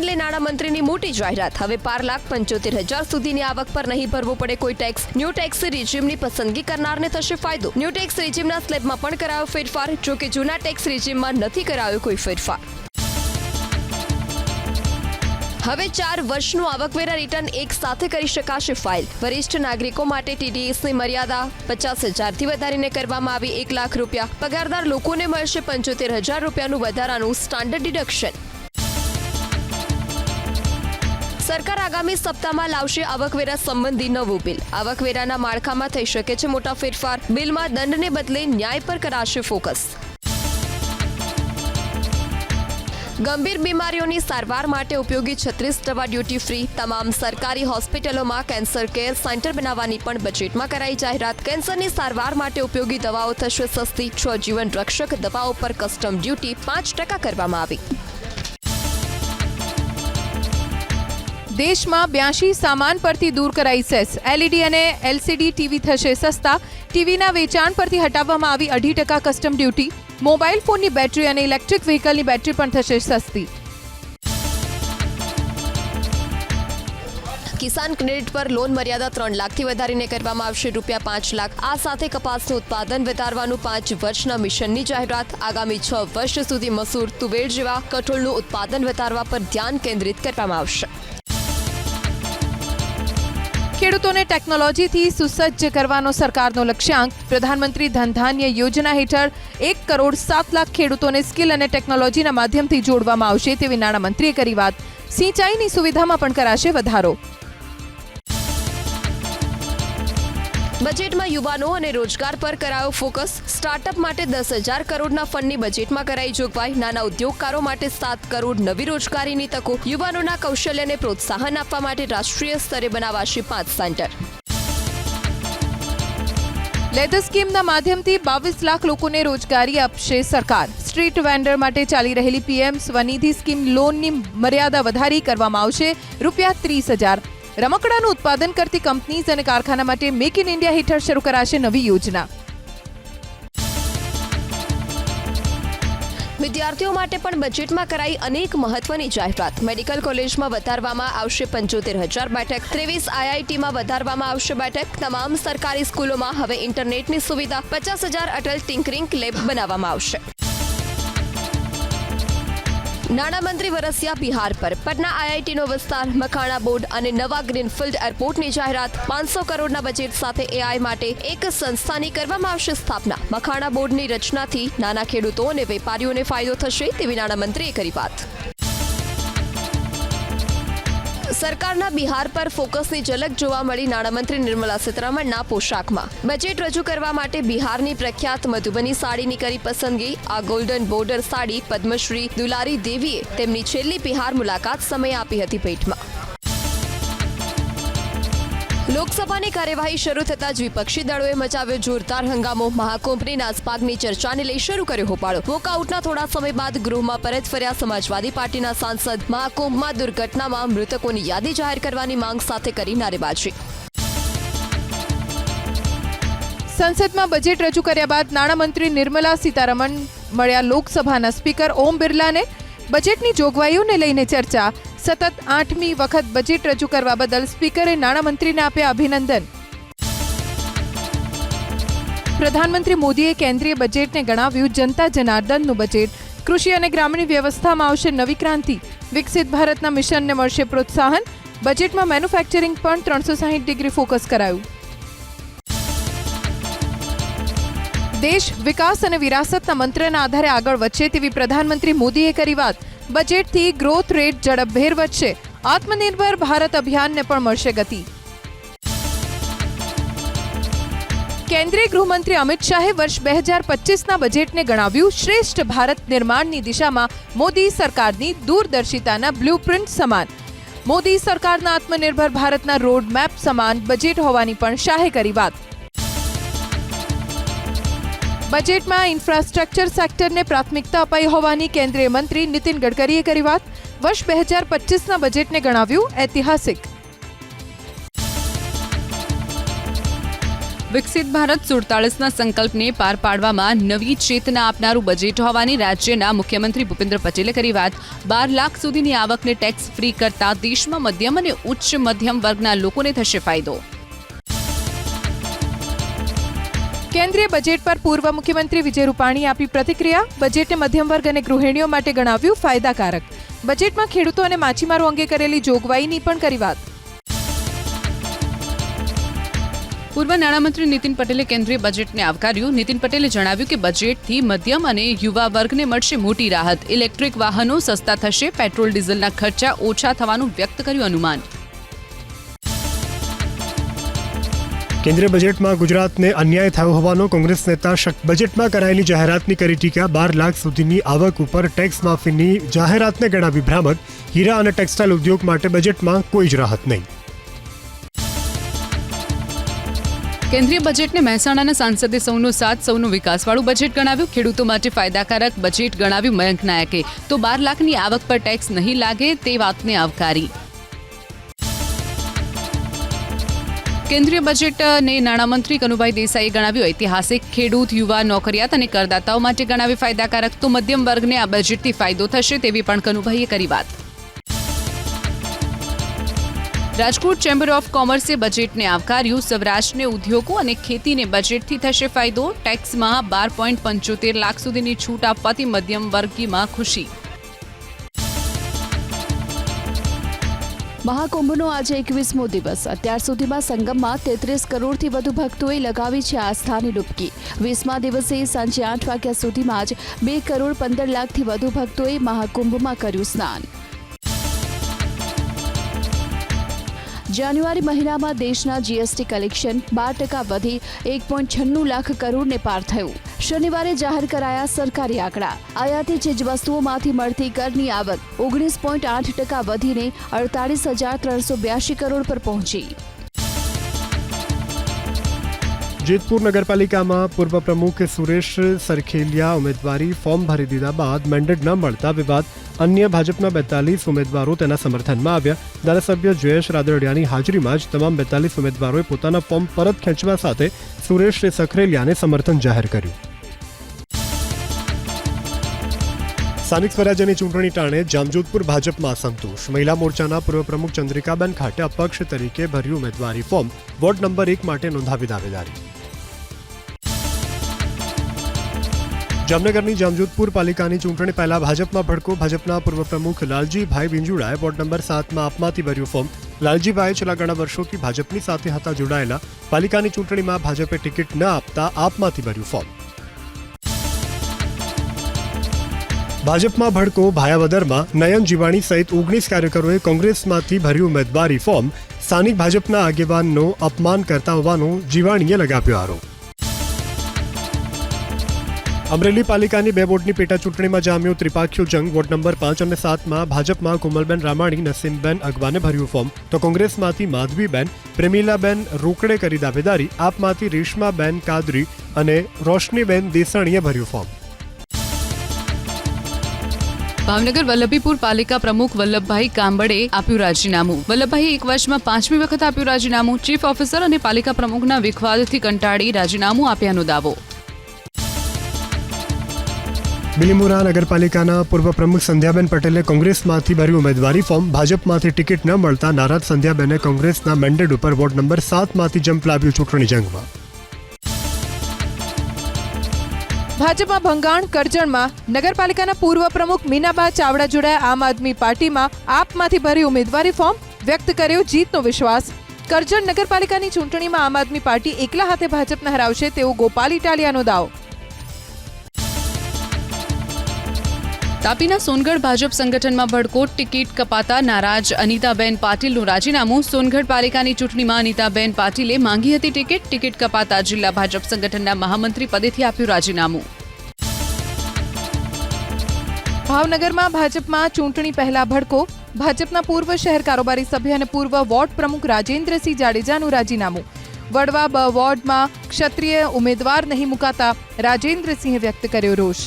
ગઈકાલે નાણામંત્રીની મોટી જાહેરાત। હવે 12,75,000 સુધીની આવક પર નહીં ભરવો પડે કોઈ ટેક્સ। ન્યૂ ટેક્સ રેજિમની પસંદગી કરનારને થશે ફાયદો। ન્યૂ ટેક્સ રેજિમના સ્લેબમાં પણ કરાયો ફેરફાર, જો કે જૂના ટેક્સ રેજિમમાં નથી કરાયો કોઈ ફેરફાર। હવે 4 વર્ષનું આવકવેરા રિટર્ન એક સાથે કરી શકાશે ફાઇલ। વરિષ્ઠ નાગરિકો માટે ટીડીએસની મર્યાદા 50,000થી વધારીને કરવામાં આવી 1 લાખ રૂપિયા। પગારદાર લોકોને મળશે 75,000 રૂપિયાનું વધારાનું સ્ટાન્ડર્ડ ડિડક્શન। સરકાર આગામી સપ્તાહમાં લાવશે આવકવેરા સંબંધી નવું બિલ। આવકવેરાના માળખામાં થઈ શકે છે મોટા ફેરફાર। બિલમાં દંડને બદલે ન્યાય પર કરાશે ફોકસ। ગંભીર બીમારીઓની સારવાર માટે ઉપયોગી 36 દવા ડ્યુટી ફ્રી। તમામ સરકારી હોસ્પિટલોમાં કેન્સર કેર સેન્ટર બનાવવાની પણ બજેટમાં કરાઈ જાહેરાત। કેન્સરની સારવાર માટે ઉપયોગી દવાઓ થશે સસ્તી। 6 જીવન રક્ષક દવાઓ પર કસ્ટમ ડ્યુટી 5% કરવામાં આવી। દેશમાં 82 સામાન પરથી દૂર કરાઈ સેસ। એલઈડી અને એલસીડી ટીવી થશે સસ્તા। ટીવીના વેચાણ પરથી હટાવવામાં આવી 2.5% કસ્ટમ ડ્યુટી। મોબાઈલ ફોનની બેટરી અને ઇલેક્ટ્રિક વ્હીકલની બેટરી પણ થશે સસ્તી। કિસાન ક્રેડિટ પર લોન મર્યાદા 3 લાખથી વધારીને કરવામાં આવશે ₹5 લાખ। આ સાથે કપાસનું ઉત્પાદન વધારવાનું 5 વર્ષના મિશનની જાહેરાત। આગામી 6 વર્ષ સુધી મસૂર, તુવેર જેવા કઠોળનું ઉત્પાદન વધારવા પર ધ્યાન કેન્દ્રિત કરવામાં આવશે। ખેડૂતોને ટેકનોલોજીથી સુસજ્જ કરવાનો સરકારનો લક્ષ્યાંક। પ્રધાનમંત્રી ધન ધાન્ય યોજના હેઠળ 1,07,00,000 ખેડૂતોને સ્કિલ અને ટેકનોલોજીના માધ્યમથી જોડવામાં આવશે તેવી નાણામંત્રીએ કરી વાત। સિંચાઈની સુવિધામાં પણ કરાશે વધારો। બજેટમાં યુવાનો અને રોજગાર પર કરાયો ફોકસ। સ્ટાર્ટઅપ માટે 10,000 કરોડના ફંડની બજેટમાં કરાઈ જોગવાઈ। નાના ઉદ્યોગકારો માટે 7 કરોડ નવી રોજગારીની તકો। યુવાનોના કૌશલ્યને પ્રોત્સાહન આપવા માટે રાષ્ટ્રીય સ્તરે બનાવાશે 5 સેન્ટર। લેધર સ્કીમના માધ્યમથી 22 લાખ લોકોને રોજગારી આપશે સરકાર। સ્ટ્રીટ વેન્ડર માટે ચાલી રહેલી પીએમ સ્વનિધિ સ્કીમ લોનની મર્યાદા વધારી કરવામાં આવશે ₹30,000। રમકડાનું ઉત્પાદન કરતી કંપનીઝ અને કારખાના માટે મેક ઇન ઇન્ડિયા હેઠળ શરૂ કરાશે નવી યોજના। વિદ્યાર્થીઓ માટે પણ બજેટમાં કરાઈ અનેક મહત્વની જાહેરાત। મેડિકલ કોલેજમાં વધારવામાં આવશે 75,000 બેઠક। 23 આઈઆઈટીમાં વધારવામાં આવશે બેઠક। તમામ સરકારી સ્કૂલોમાં હવે ઇન્ટરનેટની સુવિધા। 50,000 અટલ ટિંકરિંગ લેબ બનાવવામાં આવશે। નાણામંત્રી વરસ્યા બિહાર પર। પટના આઈઆઈટીનો વિસ્તાર, મખાણા બોર્ડ અને નવા ગ્રીનફિલ્ડ એરપોર્ટની જાહેરાત। 500 કરોડના બજેટ સાથે એઆઈ માટે એક સંસ્થાની કરવામાં આવશે સ્થાપના। મખાણા બોર્ડની રચનાથી નાના ખેડૂતો અને વેપારીઓને ફાયદો થશે તેવી નાણામંત્રીએ કરી વાત। સરકારના બિહાર પર ફોકસની ઝલક જોવા મળી નાણામંત્રી નિર્મલા સીતારમણના પોશાકમાં। બજેટ રજૂ કરવા માટે બિહારની પ્રખ્યાત મધુબની સાડીની કરી પસંદગી। આ ગોલ્ડન બોર્ડર સાડી પદ્મશ્રી દુલારી દેવીએ તેમની છેલ્લી બિહાર મુલાકાત સમયે આપી હતી ભેટમાં। લોકસભાની કાર્યવાહી શરૂ થતાં જ વિપક્ષી દળોએ મચાવ્યો જોરદાર હંગામો। મહાકુંભની નાસભાગની ચર્ચાને લઈ શરૂ કર્યો હોબાળો। વોકઆઉટના થોડા સમય બાદ ગૃહમાં પરત ફર્યા સમાજવાદી પાર્ટીના સાંસદ। મહાકુંભમાં દુર્ઘટનામાં મૃતકોની યાદી જાહેર કરવાની માંગ સાથે કરી નારેબાજી। સંસદમાં બજેટ રજૂ કર્યા બાદ નાણામંત્રી નિર્મલા સીતારમણ મળ્યા લોકસભાના સ્પીકર ઓમ બિરલાને। બજેટની જોગવાઈઓને લઈને ચર્ચા। સતત 8મી વખત બજેટ રજૂ કરવા બદલ સ્પીકરે નાણામંત્રીને આપ્યા અભિનંદન। પ્રધાનમંત્રી મોદીએ કેન્દ્રીય બજેટને ગણાવ્યું જનતા જનાર્દનનું બજેટ। કૃષિ અને ગ્રામીણ વ્યવસ્થામાં આવશે નવી ક્રાંતિ। વિકસિત ભારતના મિશનને મળશે પ્રોત્સાહન। બજેટમાં મેન્યુફેક્ચરિંગ પણ 360 ડિગ્રી ફોકસ કરાયું। દેશ વિકાસ અને વિરાસતના મંત્રના આધારે આગળ વધશે તેવી પ્રધાનમંત્રી મોદીએ કરી વાત। બજેટથી ગ્રોથ રેટ ઝડપભેર વધશે। આત્મનિર્ભર ભારત અભિયાનને પણ મળશે ગતિ। કેન્દ્રીય ગૃહમંત્રી અમિત શાહે વર્ષ 2025ના બજેટને ગણાવ્યું શ્રેષ્ઠ ભારત નિર્માણની દિશામાં મોદી સરકારની દૂરદર્શિતાના બ્લુપ્રિન્ટ સમાન। મોદી સરકારના આત્મનિર્ભર ભારતના રોડમેપ સમાન બજેટ હોવાની પણ શાહે કરી વાત। બજેટમાં ઇન્ફ્રાસ્ટ્રક્ચર સેક્ટરને પ્રાથમિકતા અપાઈ હોવાની કેન્દ્રીય મંત્રી નીતિન ગડકરીએ કરી વાત। વર્ષ 2025ના બજેટને ગણાવ્યું ઐતિહાસિક। વિકસિત ભારત 47ના સંકલ્પને પાર પાડવામાં નવી ચેતના આપનારું બજેટ હોવાની રાજ્યના મુખ્યમંત્રી ભૂપેન્દ્ર પટેલે કરી વાત। 12 લાખ સુધીની આવકને ટેક્સ ફ્રી કરતા દેશમાં મધ્યમ અને ઉચ્ચ મધ્યમ વર્ગના લોકોને થશે ફાયદો। કેન્દ્રીય બજેટ પર પૂર્વ મુખ્યમંત્રી વિજય રૂપાણી આપી પ્રતિક્રિયા। બજેટને મધ્યમ વર્ગ અને ગૃહિણીઓ માટે ગણાવ્યું ફાયદાકારક। બજેટમાં ખેડૂતો અને માછીમારો અંગે કરેલી જોગવાઈની પણ કરી વાત। પૂર્વ નાણામંત્રી નીતિન પટેલે કેન્દ્રીય બજેટને આવકાર્યું। નીતિન પટેલે જણાવ્યું કે બજેટથી મધ્યમ અને યુવા વર્ગને મળશે મોટી રાહત। ઇલેક્ટ્રિક વાહનો સસ્તા થશે, પેટ્રોલ ડીઝલના ખર્ચા ઓછા થવાનું વ્યક્ત કર્યું અનુમાન। કેન્દ્રીય બજેટમાં ગુજરાતને અન્યાય થયો હોવાનો કોંગ્રેસ નેતા બજેટમાં કરાયેલી જાહેરાતની કરી ટીકા। 12 લાખ સુધીની આવક ઉપર ટેક્સ માફીની જાહેરાતને ગણાવી ભ્રામક। હીરા અને ટેક્સટાઇલ ઉદ્યોગ માટે બજેટમાં કોઈ જ રાહત નહીં। કેન્દ્રીય બજેટને મહેસાણાના સાંસદે સૌનો સાથ સૌનો વિકાસવાળું બજેટ ગણાવ્યું। ખેડૂતો માટે ફાયદાકારક બજેટ ગણાવ્યું મયંક નાયકે। તો 12 લાખની આવક પર ટેક્સ નહીં લાગે તે વાતને આવકારી। કેન્દ્રીય બજેટને નાણામંત્રી કનુભાઈ દેસાઈએ ગણાવ્યું ઐતિહાસિક। ખેડૂત, યુવા, નોકરિયાત અને કરદાતાઓ માટે ગણાવી ફાયદાકારક। તો મધ્યમ વર્ગને આ બજેટથી ફાયદો થશે તેવી પણ કનુભાઈએ કરી વાત। રાજકોટ ચેમ્બર ઓફ કોમર્સે બજેટને આવકાર્યું। સૌરાષ્ટ્રને ઉદ્યોગો અને ખેતીને બજેટથી થશે ફાયદો। ટેક્સમાં 12.75 લાખ સુધીની છૂટ આપવાથી મધ્યમ વર્ગીમાં ખુશી। મહાકુંભનો આજે 21મો દિવસ। અત્યાર સુધીમાં સંગમમાં 33 કરોડથી વધુ ભક્તોએ લગાવી છે આસ્થાની ડૂબકી। 20મા દિવસે સાંજે 8 વાગ્યા સુધીમાં જ 2 કરોડ 15 લાખથી વધુ ભક્તોએ મહાકુંભમાં કર્યું સ્નાન। જાન્યુઆરી મહિનામાં દેશના જીએસટી કલેક્શન 12% વધી 1.96 લાખ કરોડને પાર થયું। શનિવારે જાહેર કરાયા સરકારી આંકડા। આયાતી ચીજવસ્તુઓમાંથી મળતી કરની આવક 19.8% વધીને 48,382 કરોડ પર પહોંચી। જેતપુર નગરપાલિકામાં પૂર્વ પ્રમુખ સુરેશ સરખેલિયા ઉમેદવારી ફોર્મ ભરી દીધા બાદ મેન્ડેટ ન મળતા વિવાદ। અન્ય ભાજપના 42 ઉમેદવારો તેના સમર્થનમાં આવ્યા। ધારાસભ્ય જયેશ રાદડિયાની હાજરીમાં જ તમામ 42 ઉમેદવારોએ પોતાના ફોર્મ પરત ખેંચવા સાથે સુરેશ સરખેલિયાને સમર્થન જાહેર કર્યું। સ્થાનિક સ્વરાજ્યની ચૂંટણી ટાણે જામજોધપુર ભાજપમાં અસંતોષ। મહિલા મોરચાના પૂર્વ પ્રમુખ ચંદ્રિકાબેન ખાટે અપક્ષ તરીકે ભર્યું ઉમેદવારી ફોર્મ। વોર્ડ નંબર 1 માટે નોંધાવી દાવેદારી। જામનગરની જામજોધપુર પાલિકાની ચૂંટણી પહેલા ભાજપમાં ભડકો। ભાજપના પૂર્વ પ્રમુખ લાલજીભાઈ વિંજુડાએ વોર્ડ નંબર 7માં આપમાંથી ભર્યું ફોર્મ। લાલજીભાઈ છેલ્લા ઘણા વર્ષોથી ભાજપની સાથે હતા જોડાયેલા। પાલિકાની ચૂંટણીમાં ભાજપે ટિકિટ ન આપતા આપમાંથી ભર્યું ફોર્મ। ભાજપમાં ભડકો ભાયાવદરમાં નયન જીવાણી સહિત 19 કાર્યકરોએ કોંગ્રેસમાંથી ભર્યું ઉમેદવારી ફોર્મ। સ્થાનિક ભાજપના આગેવાનનો અપમાન કરતા હોવાનો જીવાણીએ લગાવ્યો આરોપ। અમરેલી પાલિકાની 2 વોર્ડની પેટા ચૂંટણીમાં જામ્યો ત્રિપાખ્યો જંગ। વોર્ડ નંબર 5 અને 7માં ભાજપમાં કોમલબેન રામાણી નસીમબેન અગવાને ભર્યું ફોર્મ। તો કોંગ્રેસમાંથી માધવીબેન પ્રેમીલાબેન રોકડે કરી દાવેદારી। આપમાંથી રેશમાબેન કાદરી અને રોશનીબેન દેસાણીએ ભર્યું ફોર્મ। ભાવનગર વલ્લભીપુર પાલિકા પ્રમુખ વલ્લભભાઈ કાંબળે આપ્યું રાજીનામું। વલ્લભભાઈએ 1 વર્ષમાં 5મી વખત આપ્યું રાજીનામું। ચીફ ઓફિસર અને પાલિકા પ્રમુખના વિખવાદથી કંટાળી રાજીનામું આપ્યાનો દાવો। બિલીમોરા નગરપાલિકાના પૂર્વ પ્રમુખ સંધ્યાબેન પટેલે કોંગ્રેસમાંથી ભર્યું ઉમેદવારી ફોર્મ। ભાજપમાંથી ટિકિટ ન મળતા નારાજ સંધ્યાબેને કોંગ્રેસના મેન્ડેટ ઉપર વોર્ડ નંબર 7માંથી જંપ લાવ્યું ચૂંટણી જંગમાં। ભાજપમાં ભંગાણ। કરજણમાં નગરપાલિકાના પૂર્વ પ્રમુખ મીનાબા ચાવડા જોડાયા આમ આદમી પાર્ટીમાં। આપમાંથી ભર્યું ઉમેદવારી ફોર્મ, વ્યક્ત કર્યો જીતનો વિશ્વાસ। કરજણ નગરપાલિકાની ચૂંટણીમાં આમ આદમી પાર્ટી એકલા હાથે ભાજપને હરાવશે તેવો ગોપાલ ઇટાલિયાનો દાવો। તાપીના સોનગઢ ભાજપ સંગઠનમાં ભડકો। ટિકિટ કપાતા નારાજ અનિતાબેન પાટીલનું રાજીનામું। સોનગઢ પાલિકાની ચૂંટણીમાં અનિતાબેન પાટીલે માંગી હતી ટિકિટ। ટિકિટ કપાતા જિલ્લા ભાજપ સંગઠનના મહામંત્રી પદેથી આપ્યું રાજીનામું। ભાવનગરમાં ભાજપમાં ચૂંટણી પહેલા ભડકો। ભાજપના પૂર્વ શહેર કારોબારી સભ્ય અને પૂર્વ વોર્ડ પ્રમુખ રાજેન્દ્રસિંહ જાડેજાનું રાજીનામું। વડવા 2 વોર્ડમાં ક્ષત્રિય ઉમેદવાર નહીં મુકાતા રાજેન્દ્રસિંહે વ્યક્ત કર્યો રોષ।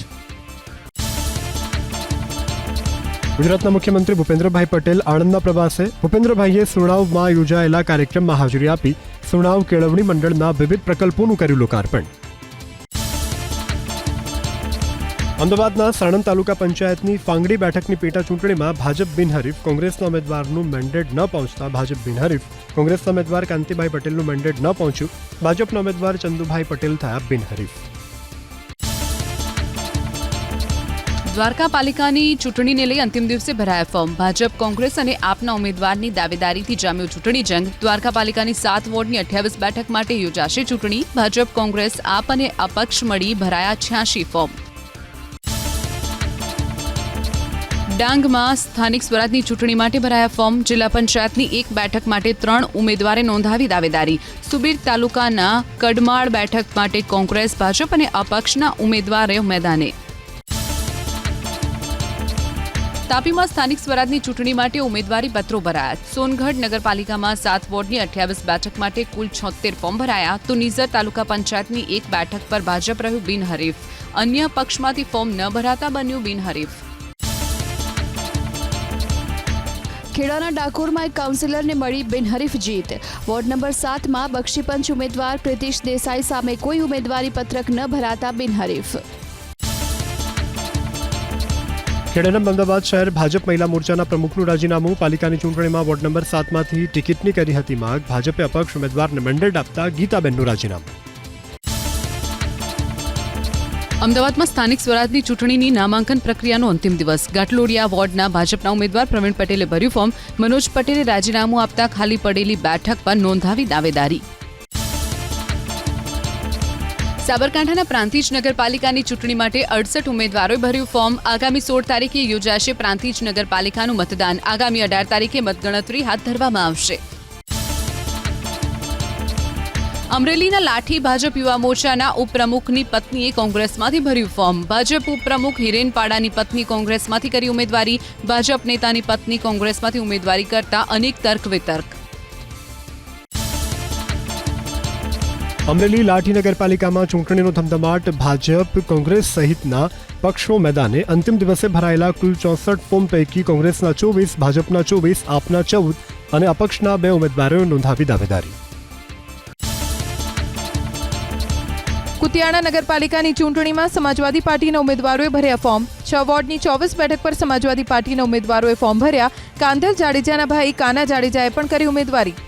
ગુજરાતના મુખ્યમંત્રી ભૂપેન્દ્રભાઈ પટેલ આણંદના પ્રવાસે. ભૂપેન્દ્રભાઈએ સુણાવમાં યોજાયેલા કાર્યક્રમમાં હાજરી આપી સુણાવ કેળવણી મંડળના વિવિધ પ્રકલ્પોનું કર્યું લોકાર્પણ. અમદાવાદના સાણંદ તાલુકા પંચાયતની ફાંગડી બેઠકની પેટા ચૂંટણીમાં ભાજપ બિનહરીફ. કોંગ્રેસના ઉમેદવારનું મેન્ડેટ ન પહોંચતા ભાજપ બિનહરીફ. કોંગ્રેસના ઉમેદવાર કાંતિભાઈ પટેલનું મેન્ડેટ ન પહોંચ્યું. ભાજપના ઉમેદવાર ચંદુભાઈ પટેલ થયા બિનહરીફ. દ્વારકા પાલિકાની ચૂંટણીને લઈ અંતિમ દિવસે ભરાયા ફોર્મ. ભાજપ, કોંગ્રેસ અને આપના ઉમેદવારની દાવેદારીથી જામ્યો ચૂંટણી જંગ. દ્વારકા પાલિકાની 7 વોર્ડની 28 બેઠક માટે યોજાશે ચૂંટણી. ભાજપ, કોંગ્રેસ, આપ અને અપક્ષ મળી ભરાયા 86 ફોર્મ. ડાંગમાં સ્થાનિક સ્વરાજની ચૂંટણી માટે ભરાયા ફોર્મ. જિલ્લા પંચાયતની 1 બેઠક માટે 3 ઉમેદવારે નોંધાવી દાવેદારી. સુબીર તાલુકાના કડમાળ બેઠક માટે કોંગ્રેસ, ભાજપ અને અપક્ષના ઉમેદવારો મેદાને. તાપીમાં સ્થાનિક સ્વરાજની ચૂંટણી માટે ઉમેદવારી પત્રો ભરાયા. સોનગઢ નગરપાલિકામાં 7 વોર્ડની 28 બેઠક માટે કુલ 76 ફોર્મ ભરાયા. તો નિઝર તાલુકા પંચાયતની 1 બેઠક પર ભાજપ રહ્યું બિનહરીફ. અન્ય પક્ષમાંથી ફોર્મ ન ભરાતા બન્યું બિનહરીફ. ખેડાના ડાકોરમાં એક કાઉન્સિલરને મળી બિનહરીફ જીત. વોર્ડ નંબર 7માં બક્ષીપંચ ઉમેદવાર પ્રિતિશ દેસાઈ સામે કોઈ ઉમેદવારી પત્રક ન ભરાતા બિનહરીફ. ખેડાના અમદાવાદ શહેર ભાજપ મહિલા મોરચાના પ્રમુખનું રાજીનામું. પાલિકાની ચૂંટણીમાં વોર્ડ નંબર 7માંથી ટિકિટની કરી હતી માંગ. ભાજપે અપક્ષ ઉમેદવારને મેન્ડેટ આપતા ગીતાબેનનું રાજીનામું. અમદાવાદમાં સ્થાનિક સ્વરાજની ચૂંટણીની નામાંકન પ્રક્રિયાનો અંતિમ દિવસ. ગાટલોડિયા વોર્ડના ભાજપના ઉમેદવાર પ્રવીણ પટેલે ભર્યું ફોર્મ. મનોજ પટેલે રાજીનામું આપતા ખાલી પડેલી બેઠક પર નોંધાવી દાવેદારી. સાબરકાંઠાના પ્રાંતિજ નગરપાલિકાની ચૂંટણી માટે 68 ઉમેદવારોએ ભર્યું ફોર્મ. આગામી 16 તારીખે યોજાશે પ્રાંતિજ નગરપાલિકાનું મતદાન. આગામી 18 તારીખે મતગણતરી હાથ ધરવામાં આવશે. અમરેલીના લાઠી ભાજપ યુવા મોરચાના ઉપપ્રમુખની પત્નીએ કોંગ્રેસમાંથી ભર્યું ફોર્મ. ભાજપ ઉપપ્રમુખ હિરેનપાડાની પત્ની કોંગ્રેસમાંથી કરી ઉમેદવારી. ભાજપ નેતાની પત્ની કોંગ્રેસમાંથી ઉમેદવારી કરતા અનેક તર્ક વિતર્ક. અમરેલી લાઠી નગરપાલિકામાં ચૂંટણીનો ધમધમાટ. ભાજપ, કોંગ્રેસ સહિતના પક્ષો મેદાને. અંતિમ દિવસે ભરાયેલા કુલ 64 ફોર્મ પૈકી કોંગ્રેસના 24, ભાજપના 24, આપના 14 અને અપક્ષના 2 ઉમેદવારોએ નોંધાવી દાવેદારી. કુતિયાણા નગરપાલિકાની ચૂંટણીમાં સમાજવાદી પાર્ટીના ઉમેદવારોએ ભર્યા ફોર્મ. 6 વોર્ડની 24 બેઠક પર સમાજવાદી પાર્ટીના ઉમેદવારોએ ફોર્મ ભર્યા. કાંધલ જાડેજાના ભાઈ કાના જાડેજાએ પણ કરી ઉમેદવારી.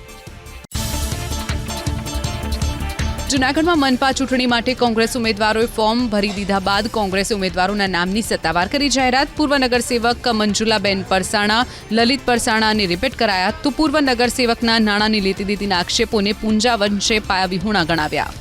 જૂનાગઢમાં મનપા ચૂંટણી માટે કોંગ્રેસ ઉમેદવારોએ ફોર્મ ભરી દીધા બાદ કોંગ્રેસે ઉમેદવારોના નામની સત્તાવાર કરી જાહેરાત. પૂર્વ નગરસેવક મંજુલાબેન પરસાણા, લલિત પરસાણાને રિપીટ કરાયા. તો પૂર્વ નગરસેવકના નાણાંની લેતી દેતીના આક્ષેપોને પૂંજા વંશે પાયાવિહોણા ગણાવ્યા.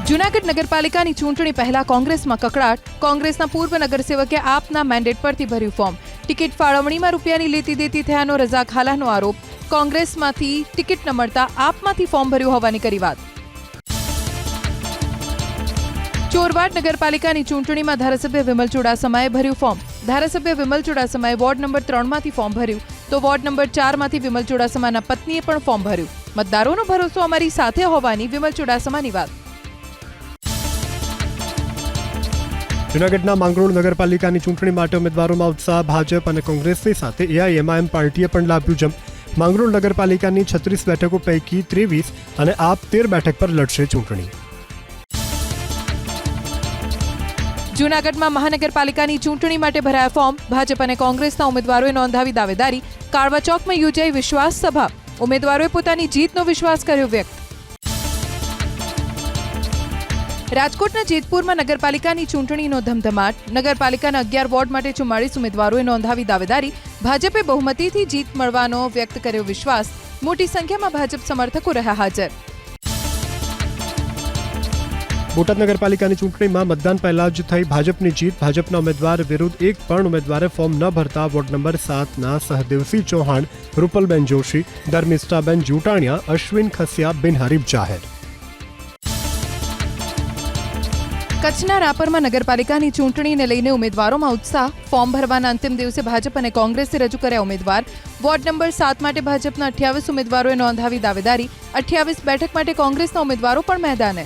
જૂનાગઢ નગરપાલિકાની ચૂંટણી પહેલા કોંગ્રેસમાં કકળાટ. કોંગ્રેસના પૂર્વ નગરસેવકે આપના મેન્ડેટ પરથી ભર્યું ફોર્મ. ટિકિટ ફાળવણીમાં રૂપિયાની લેતી દેતી થયાનો રઝાક હાલાનો આરોપ. કોંગ્રેસમાંથી ટિકિટ ન મળતા આપમાંથી ફોર્મ ભર્યું હોવાની કરી વાત. ચોરવાડ નગરપાલિકાની ચૂંટણીમાં ધારાસભ્ય વિમલ ચુડાસમાએ ભર્યું ફોર્મ. ધારાસભ્ય વિમલ ચુડાસમાએ વોર્ડ નંબર 3માંથી ફોર્મ ભર્યું. તો વોર્ડ નંબર 4માંથી વિમલ ચુડાસમાના પત્નીએ પણ ફોર્મ ભર્યું. મતદારોનો ભરોસો અમારી સાથે હોવાની વિમલ ચુડાસમાની વાત. જૂનાગઢના માંગરોળ નગરપાલિકાની ચૂંટણી માટે ઉમેદવારોમાં ઉત્સાહ. ભાજપ અને કોંગ્રેસની સાથે એઆઈએમઆઈએમ પાર્ટીએ પણ લાવ્યું જંપ. માંગરોળ નગરપાલિકાની 36 બેઠકો પૈકી 23 અને આપ 13 બેઠક પર લડશે ચૂંટણી. જૂનાગઢમાં મહાનગરપાલિકાની ચૂંટણી માટે ભરાયા ફોર્મ. ભાજપ અને કોંગ્રેસના ઉમેદવારોએ નોંધાવી દાવેદારી. કાળવા ચોકમાં યોજાઈ વિશ્વાસ સભા. ઉમેદવારોએ પોતાની જીતનો વિશ્વાસ કર્યો વ્યક્ત. રાજકોટના જેતપુરમાં નગરપાલિકાની ચૂંટણીનો ધમધમાટ. નગરપાલિકાના 11 વોર્ડ માટે 44 ઉમેદવારોએ નોંધાવી દાવેદારી. ભાજપે બહુમતીથી જીત મળવાનો વ્યક્ત કર્યો વિશ્વાસ. મોટી સંખ્યામાં ભાજપ સમર્થકો રહ્યા હાજર. બોટાદ નગરપાલિકાની ચૂંટણીમાં મતદાન પહેલા જ થઈ ભાજપની જીત. ભાજપના ઉમેદવાર વિરુદ્ધ એક પણ ઉમેદવારે ફોર્મ ન ભરતા વોર્ડ નંબર 7ના સહદેવસિંહ ચૌહાણ, રૂપલબેન જોશી, ધર્મિષ્ઠાબેન જુટાણિયા, અશ્વિન ખસિયા બિનહરીફ જાહેર. કચ્છના રાપરમાં નગરપાલિકાની ચૂંટણીને લઈને ઉમેદવારોમાં ઉત્સાહ. ફોર્મ ભરવાના અંતિમ દિવસે ભાજપ અને કોંગ્રેસે રજૂ કર્યા ઉમેદવાર. વોર્ડ નંબર 7 માટે ભાજપના 28 ઉમેદવારોએ નોંધાવી દાવેદારી. 28 બેઠક માટે કોંગ્રેસના ઉમેદવારો પણ મેદાને.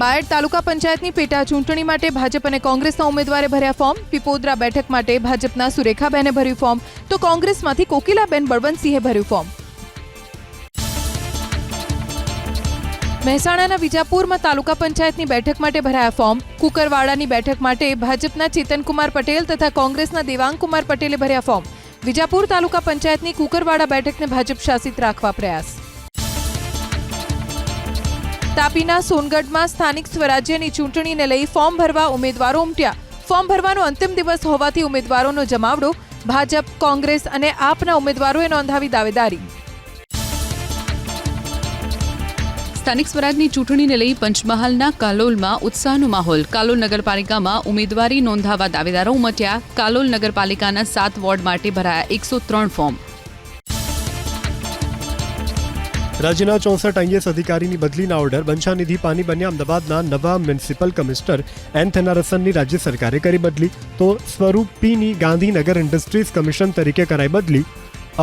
બાયડ તાલુકા પંચાયતની પેટા ચૂંટણી માટે ભાજપ અને કોંગ્રેસના ઉમેદવારે ભર્યા ફોર્મ. પીપોદરા બેઠક માટે ભાજપના સુરેખાબેને ભર્યું ફોર્મ તો કોંગ્રેસમાંથી કોકિલાબેન બળવંતસિંહે ભર્યું ફોર્મ. મહેસાણાના વિજાપુરમાં તાલુકા પંચાયતની બેઠક માટે ભરાયા ફોર્મ. કુકરવાડાની બેઠક માટે ભાજપના ચેતનકુમાર પટેલ તથા કોંગ્રેસના દેવાંગકુમાર પટેલે ભર્યા ફોર્મ. વિજાપુર તાલુકા પંચાયતની કુકરવાડા બેઠકને ભાજપ શાસિત રાખવા પ્રયાસ. તાપીના સોનગઢમાં સ્થાનિક સ્વરાજ્યની ચૂંટણીને લઈ ફોર્મ ભરવા ઉમેદવારો ઉમટ્યા. ફોર્મ ભરવાનો અંતિમ દિવસ હોવાથી ઉમેદવારોનો જમાવડો. ભાજપ, કોંગ્રેસ અને આપના ઉમેદવારોએ નોંધાવી દાવેદારી. સ્થાનિક સ્વરાજની ચૂંટણીને લઈ પંચમહાલના કાલોલમાં ઉત્સાહનો માહોલ. કાલોલ નગરપાલિકામાં ઉમેદવારી નોંધાવવા દાવેદારો ઉમટ્યા. કાલોલ નગરપાલિકાના 7 વોર્ડ માટે ભરાયા 103 ફોર્મ. રાજ્યના 64 આઈએએસ અધિકારીની બદલીના ઓર્ડર. બંછાનિધિ પાની બન્યા અમદાવાદના નવા મ્યુનિસિપલ કમિશનર એન થેનારસનની રાજ્ય સરકારે કરી બદલી તો સ્વરૂપ પીની ગાંધીનગર ઇન્ડસ્ટ્રીઝ કમિશન તરીકે કરાઈ બદલી.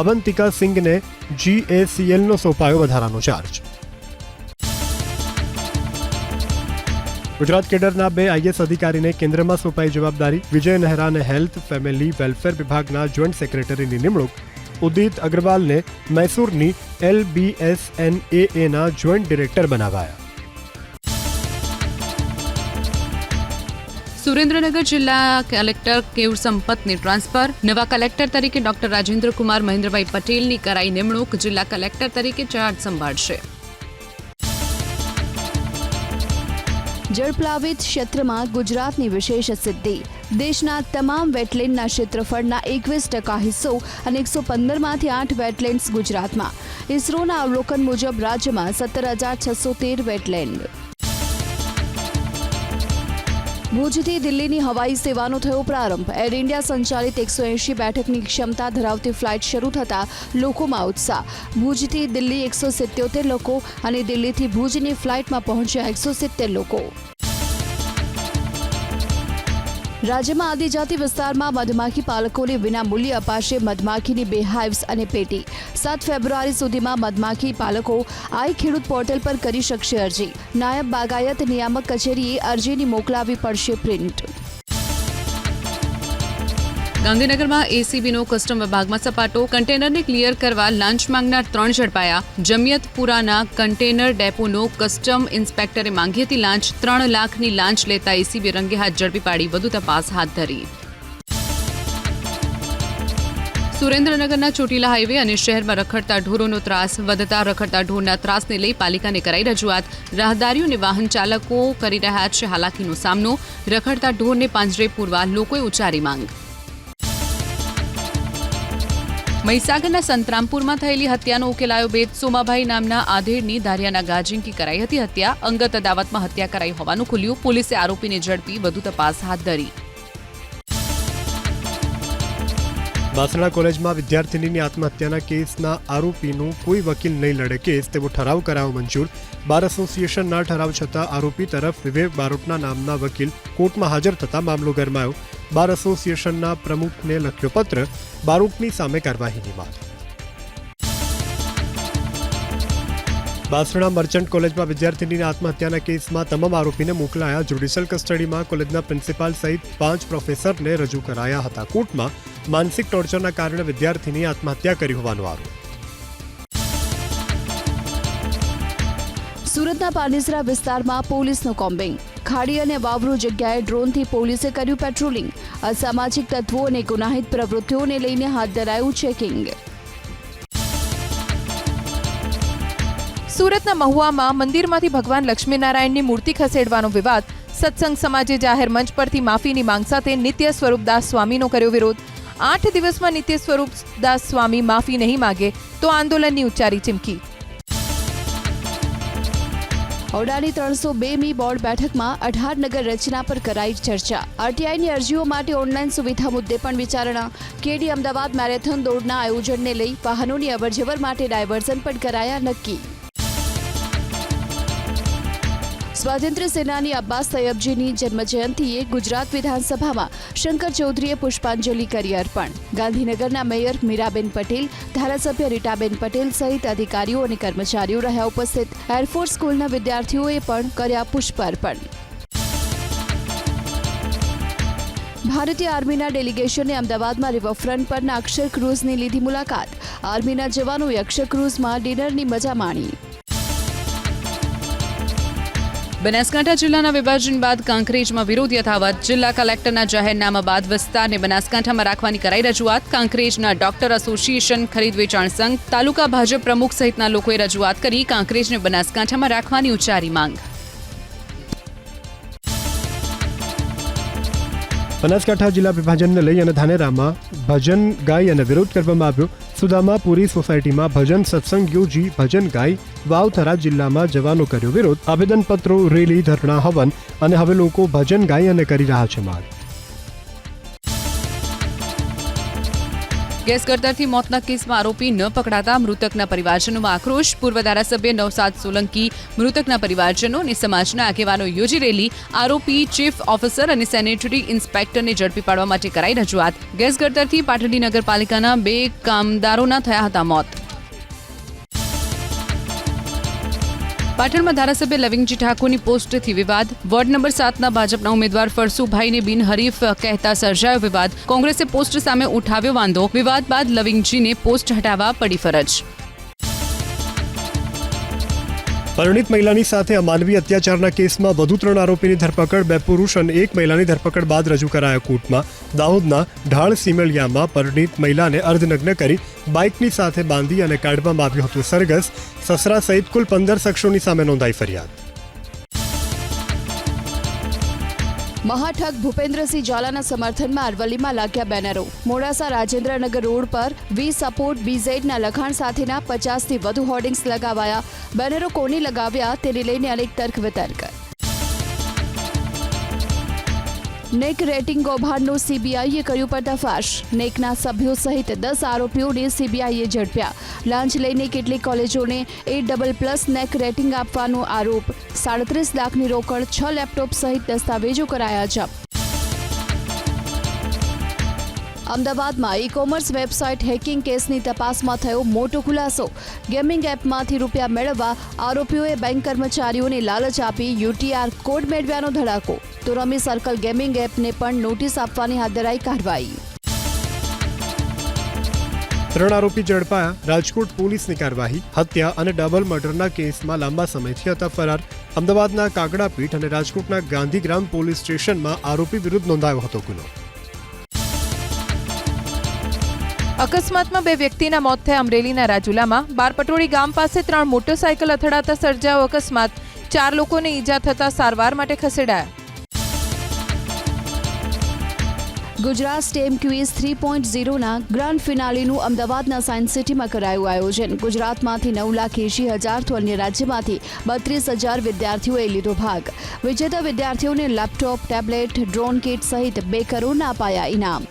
અવંતિકા સિંઘને GACLનો સોંપાયો વધારાનો ચાર્જ. ગુજરાત કેડરના 2 આઈએએસ અધિકારીને કેન્દ્રમાં સોંપાઈ જવાબદારી. વિજય નહેરાને હેલ્થ ફેમિલી વેલફેર વિભાગના જોઈન્ટ સેક્રેટરીની નિમણૂક. ઉદિત અગ્રવાલને મૈસૂરની LBSNAAના જોઈન્ટ ડિરેક્ટર બનાવાયા. સુરેન્દ્રનગર જિલ્લા કલેક્ટર કેયુર સંપતને ટ્રાન્સફર. નવા કલેક્ટર તરીકે ડોક્ટર રાજેન્દ્ર કુમાર મહેન્દ્રભાઈ પટેલની કરાઈ નિમણૂક. જિલ્લા કલેક્ટર તરીકે ચાર્જ સંભાળશે. જળપ્લાવિત ક્ષેત્રમાં ગુજરાતની વિશેષ સિદ્ધિ. દેશના તમામ વેટલેન્ડના ક્ષેત્રફળના 21% હિસ્સો અને 115માંથી 8 વેટલેન્ડ્સ ગુજરાતમાં. ઇસરોના અવલોકન મુજબ રાજ્યમાં 17,613 વેટલેન્ડ. ભુજથી દિલ્હીની હવાઈ સેવાનો થયો પ્રારંભ. એર ઇન્ડિયા સંચાલિત 180 બેઠકની ક્ષમતા ધરાવતી ફ્લાઇટ શરૂ થતાં લોકોમાં ઉત્સાહ. ભુજથી દિલ્હી 177 લોકો અને દિલ્હીથી ભુજની ફ્લાઇટમાં પહોંચ્યા 170 લોકો. રાજ્યમાં આદિજાતિ વિસ્તારમાં મધમાખી પાલકોને વિના મૂલ્યે અપાશે મધમાખીની 2 હાઇવ્સ અને પેટી. 7 ફેબ્રુઆરી સુધીમાં મધમાખી પાલકો આઈ ખેડૂત પોર્ટલ પર કરી શકશે અરજી. નાયબ બાગાયત નિયામક કચેરીએ અરજીની મોકલાવી પડશે પ્રિન્ટ. ગાંધીનગરમાં ACBનો કસ્ટમ વિભાગમાં સપાટો. કન્ટેનરને ક્લિયર કરવા લાંચ માંગનાર 3 ઝડપાયા. જમિયતપુરાના કન્ટેનર ડેપોનો કસ્ટમ ઇન્સ્પેક્ટરે માંગી હતી લાંચ. 3 લાખની લાંચ લેતા ACB રંગે હાથ ઝડપી પાડી વધુ તપાસ હાથ ધરી. સુરેન્દ્રનગરના ચોટીલા હાઈવે અને શહેરમાં રખડતા ઢોરોનો ત્રાસ. વધતા રખડતા ઢોરના ત્રાસને લઈ પાલિકાને કરાઈ રજૂઆત. રાહદારીઓ અને વાહન ચાલકો કરી રહ્યા છે હાલાકીનો સામનો. રખડતા ઢોરને પાંજરે પૂરવા લોકોએ ઉચ્ચારી માંગ. મહીસાગરના સંતરામપુરમાં થયેલી હત્યાનો ઉકેલાયો ભેદ. સોમાભાઈ નામના આધેડની ધારિયાના ગાજિંકી કરાઈ હતી હત્યા. અંગત અદાવતમાં હત્યા કરાઈ હોવાનું ખુલ્યું. પોલીસે આરોપીને ઝડપી વધુ તપાસ હાથ ધરી. બાસણા કોલેજમાં વિદ્યાર્થિનીની આત્મહત્યાના કેસના આરોપીનું કોઈ વકીલ નહીં લડે કેસ તેવો ઠરાવ કરાયો મંજૂર. બાર એસોસિએશનના ઠરાવ છતાં આરોપી તરફ વિવેક બારોટના નામના વકીલ કોર્ટમાં હાજર થતા મામલો ગરમાયો. બાર એસોસિએશનના પ્રમુખને લખ્યો પત્ર. બારોટની સામે કાર્યવાહીની માંગ. બાસણા મર્ચન્ટ કોલેજમાં વિદ્યાર્થિનીની આત્મહત્યાના કેસમાં તમામ આરોપીને મોકલાયા. જ્યુડિશિયલ કસ્ટડીમાં કોલેજના પ્રિન્સિપાલ સહિત 5 પ્રોફેસરને રજૂ કરાયા હતા કોર્ટમાં. માનસિક ટોર્ચરના કારણે વિદ્યાર્થીની આત્મહત્યા કરી હોવાનો આરોપ. સુરતના પાનેસરા વિસ્તારમાં પોલીસનું કોમ્બિંગ. ખાડી અને વાવરૂ જગ્યાએ ડ્રોનથી પોલીસે કર્યું પેટ્રોલિંગ. અસામાજિક તત્વો અને ગુનાહિત પ્રવૃત્તિઓને લઈને હાથ ધરાયું ચેકિંગ. સુરતના મહુવામાં મંદિરમાંથી ભગવાન લક્ષ્મીનારાયણની મૂર્તિ ખસેડવાનો વિવાદ. સત્સંગ સમાજે જાહેર મંચ પરથી માફીની માંગ સાથે નિત્ય સ્વરૂપદાસ સ્વામીનો કર્યો વિરોધ. 8 દિવસમાં નિત્ય સ્વરૂપદાસ સ્વામી માફી નહીં માગે તો આંદોલનની ઉચ્ચારી ચીમકી. ઓડાની 302મી બોર્ડ બેઠકમાં 18 નગર રચના પર કરાઈ ચર્ચા. RTIની અરજીઓ માટે ઓનલાઈન સુવિધા મુદ્દે પણ વિચારણા. કેડી અમદાવાદ મેરેથોન દોડના આયોજનને લઈ વાહનોની અવરજવર માટે ડાયવર્ઝન પણ કરાયા નક્કી. સ્વાતંત્ર્ય સેનાની અબ્બાસ તૈયબજીની જન્મજયંતિએ ગુજરાત વિધાનસભામાં શંકર ચૌધરીએ પુષ્પાંજલિ કરી અર્પણ. ગાંધીનગરના મેયર મીરાબેન પટેલ, ધારાસભ્ય રીટાબેન પટેલ સહિત અધિકારીઓ અને કર્મચારીઓ રહ્યા ઉપસ્થિત. એરફોર્સ સ્કૂલના વિદ્યાર્થીઓએ પણ કર્યા પુષ્પ અર્પણ. ભારતીય આર્મીના ડેલિગેશને અમદાવાદમાં રિવરફ્રન્ટ પરના અક્ષર ક્રૂઝની લીધી મુલાકાત. આર્મીના જવાનોએ અક્ષર ક્રૂઝમાં ડિનરની મજા માણી. બનાસકાંઠા જિલ્લાના વિભાજન બાદ કાંકરેજમાં વિરોધ યથાવત. જિલ્લા કલેક્ટરના જાહેરનામા બાદ વિસ્તારને બનાસકાંઠામાં રાખવાની કરાઈ રજૂઆત. કાંકરેજના ડોક્ટર એસોસિએશન, ખરીદ વેચાણ સંઘ, તાલુકા ભાજપ પ્રમુખ સહિતના લોકોએ રજૂઆત કરી કાંકરેજને બનાસકાંઠામાં રાખવાની ઉચ્ચારી માંગ. બનાસકાંઠા જિલ્લા વિભાજનને લઈ અને ધાનેરામાં ભજન ગાય અને વિરોધ કરવામાં આવ્યો. સુદામાપુરી સોસાયટીમાં ભજન સત્સંગ યોજી ભજન ગાય. વાવથરા જિલ્લામાં જવાનો કર્યો વિરોધ. આવેદનપત્રો, રેલી, ધરણા, હવન અને હવે લોકો ભજન ગાય અને કરી રહ્યા છે માંગ. ગેસ કટરથી મોતના કેસમાં આરોપી ન પકડાતા મૃતકના પરિવારજનોમાં આક્રોશ. પૂર્વ ધારાસભ્ય નવસાદ સોલંકી, મૃતકના પરિવારજનો અને સમાજના આગેવાનો યોજી રેલી. આરોપી ચીફ ઓફિસર અને સેનેટરી ઇન્સ્પેક્ટરને ઝડપી પાડવા માટે કરાઈ રજૂઆત. ગેસ કટરથી પાટડી નગરપાલિકાના 2 કામદારોના થયા હતા મોત. પાટણમાં ધારાસભ્ય લવિંગજી ઠાકોરની પોસ્ટથી વિવાદ. વોર્ડ નંબર 7ના ભાજપના ઉમેદવાર ફરસુભાઈને બિનહરીફ કહેતા સર્જાયો વિવાદ. કોંગ્રેસે પોસ્ટ સામે ઉઠાવ્યો વાંધો. વિવાદ બાદ લવિંગજીને પોસ્ટ હટાવવા પડી ફરજ. પરિણીત મહિલાની સાથે અમાનવી અત્યાચારના કેસમાં વધુ 3 આરોપીની ધરપકડ. 2 પુરુષ અને 1 મહિલાની ધરપકડ બાદ રજૂ કરાયા કોર્ટમાં. દાહોદના ઢાળ સિમલિયામાં પરિણીત મહિલાને અર્ધનગ્ન કરી બાઇકની સાથે બાંધી અને કાઢવામાં આવ્યું હતું સરઘસ. સસરા સહિત કુલ 15 શખ્સોની સામે નોંધાઈ ફરિયાદ. મહાઠગ ભૂપેન્દ્રસિંહ ઝાલાના સમર્થનમાં અરવલ્લીમાં લાગ્યા બેનરો. મોડાસા રાજેન્દ્રનગર રોડ પર વી સપોર્ટ બીઝેડના લખાણ સાથેના 50થી વધુ હોર્ડિંગ્સ લગાવાયા. બેનરો કોની લગાવ્યા તેને લઈને અનેક તર્ક વિતર્ક. નેક રેટિંગ કૌભાંડનો સીબીઆઈએ કર્યું પર્દાફાશ. નેકના સભ્યો સહિત 10 આરોપીઓને સીબીઆઈએ ઝડપ્યા. લાંચ લઈને કેટલીક કોલેજોને A++ નેક રેટિંગ આપવાનો આરોપ. 37 લાખની રોકડ, 6 લેપટોપ સહિત દસ્તાવેજો કરાયા જપ્ત. અમદાવાદમાં ઈ-કોમર્સ વેબસાઇટ હેકિંગ કેસની તપાસમાં થયો મોટો ખુલાસો. ગેમિંગ એપમાંથી રૂપિયા મેળવવા આરોપીઓએ બેંક કર્મચારીઓને લાલચ આપી UTR કોડ મેળવ્યાનો ધડાકો. તો રમી સર્કલ ગેમિંગ એપને પણ નોટિસ આપવાની હાથ ધરાઈ કાર્યવાહી. 3 આરોપી ઝડપાયા. રાજકોટ પોલીસની કાર્યવાહી. હત્યા અને ડબલ મર્ડરના કેસમાં લાંબા સમયથી હતા ફરાર. અમદાવાદના કાગડાપીઠ અને રાજકોટના ગાંધીગ્રામ પોલીસ સ્ટેશનમાં આરોપી વિરુદ્ધ નોંધાયો હતો ગુનો. અકસ્માતમાં 2 વ્યક્તિના મોત થયા અમરેલીના રાજુલામાં. બારપટોળી ગામ પાસે 3 મોટરસાયકલ અથડાતા સર્જાયો અકસ્માત. 4 લોકોને ઈજા થતા સારવાર માટે ખસેડાયા. ગુજરાત સ્ટેમ ક્વિઝ 3.0ના ગ્રાન્ડ ફિનાલેનું અમદાવાદના સાયન્સ સિટીમાં કરાયું આયોજન. ગુજરાતમાંથી 9,80,000 તો અન્ય રાજ્યમાંથી 32,000 વિદ્યાર્થીઓએ લીધો ભાગ. વિજેતા વિદ્યાર્થીઓને લેપટોપ, ટેબ્લેટ, ડ્રોન કિટ સહિત 2 કરોડના અપાયા ઇનામ.